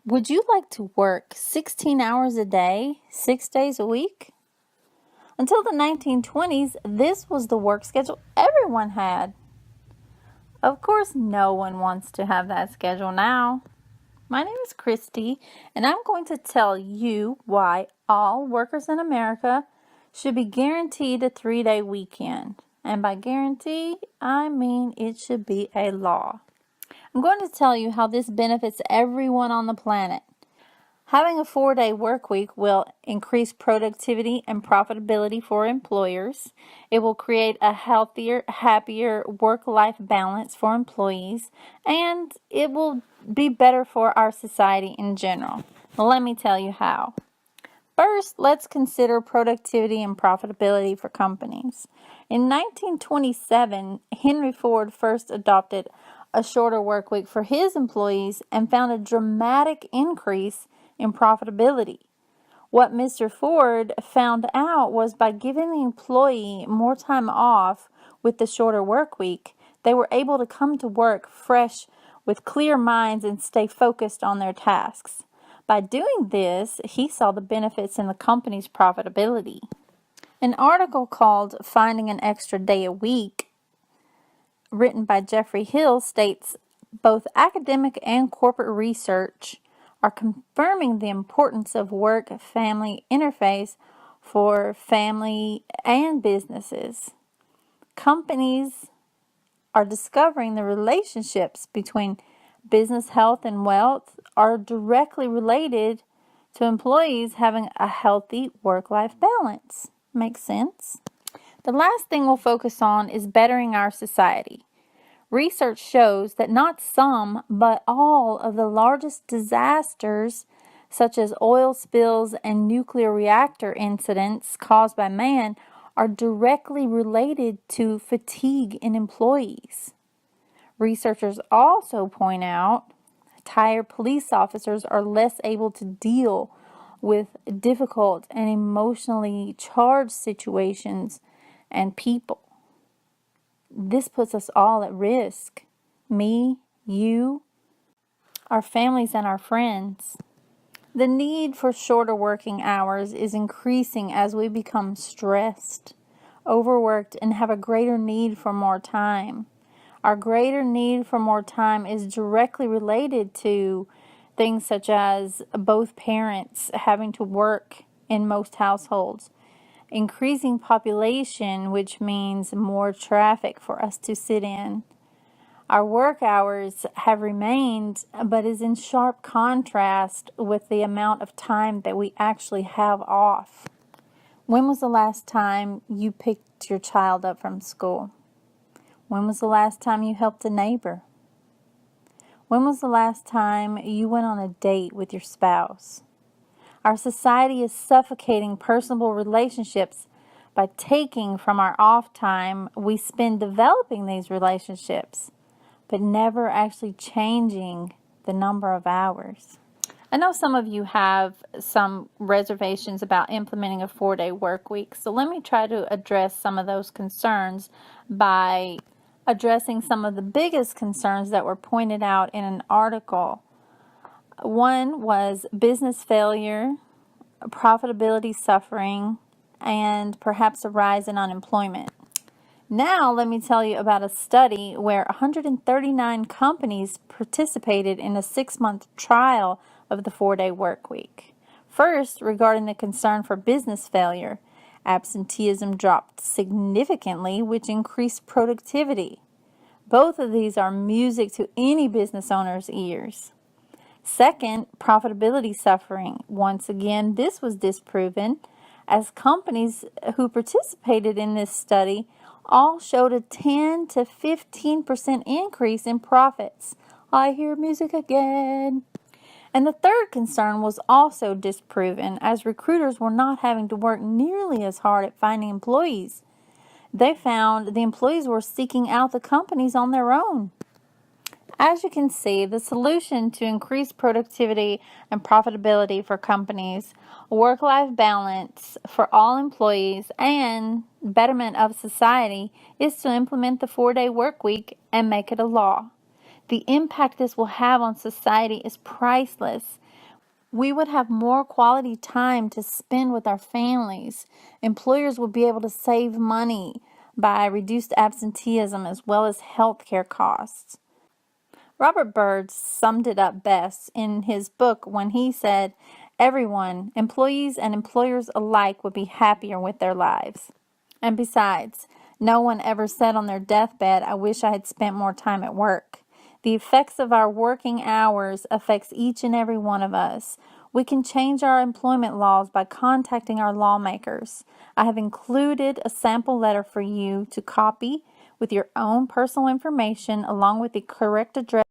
Would you like to work 16 hours a day, 6 days a week? Until the 1920s, this was the work schedule everyone had. Of course, no one wants to have that schedule now. My name is Christy, and I'm going to tell you why all workers in America should be guaranteed a 3-day weekend. And by guarantee, I mean it should be a law. I'm going to tell you how this benefits everyone on the planet. Having a 4-day work week will increase productivity and profitability for employers. It will create a healthier, happier work-life balance for employees, and it will be better for our society in general. Let me tell you how. First, let's consider productivity and profitability for companies. In 1927, Henry Ford first adopted a shorter work week for his employees and found a dramatic increase in profitability. What Mr. Ford found out was by giving the employee more time off with the shorter work week, they were able to come to work fresh with clear minds and stay focused on their tasks. By doing this, he saw the benefits in the company's profitability. An article called Finding an Extra Day a Week, written by Jeffrey Hill, states both academic and corporate research are confirming the importance of work-family interface for family and businesses. Companies are discovering the relationships between business health and wealth are directly related to employees having a healthy work-life balance. Makes sense? The last thing we'll focus on is bettering our society. Research shows that not some, but all of the largest disasters, such as oil spills and nuclear reactor incidents caused by man, are directly related to fatigue in employees. Researchers also point out tired police officers are less able to deal with difficult and emotionally charged situations and people. This puts us all at risk. Me, you, our families, and our friends. The need for shorter working hours is increasing as we become stressed, overworked, and have a greater need for more time. Our greater need for more time is directly related to things such as both parents having to work in most households, increasing population, which means more traffic for us to sit in. Our work hours have remained, but is in sharp contrast with the amount of time that we actually have off. When was the last time you picked your child up from school? When was the last time you helped a neighbor? When was the last time you went on a date with your spouse? Our society is suffocating personal relationships by taking from our off time we spend developing these relationships, but never actually changing the number of hours. I know some of you have some reservations about implementing a 4-day work week, so let me try to address some of those concerns by addressing some of the biggest concerns that were pointed out in an article. One was business failure, profitability suffering, and perhaps a rise in unemployment. Now let me tell you about a study where 139 companies participated in a 6-month trial of the 4-day work week. First, regarding the concern for business failure, absenteeism dropped significantly, which increased productivity. Both of these are music to any business owner's ears. Second, profitability suffering. Once again, this was disproven as companies who participated in this study all showed a 10 to 15% increase in profits. I hear music again. And the third concern was also disproven as recruiters were not having to work nearly as hard at finding employees. They found the employees were seeking out the companies on their own. As you can see, the solution to increase productivity and profitability for companies, work-life balance for all employees, and betterment of society is to implement the 4-day work week and make it a law. The impact this will have on society is priceless, We would have more quality time to spend with our families. Employers would be able to save money by reduced absenteeism as well as healthcare costs. Robert Bird summed it up best in his book when he said, "Everyone, employees and employers alike, would be happier with their lives." And besides, no one ever said on their deathbed, "I wish I had spent more time at work." The effects of our working hours affects each and every one of us. We can change our employment laws by contacting our lawmakers. I have included a sample letter for you to copy with your own personal information along with the correct address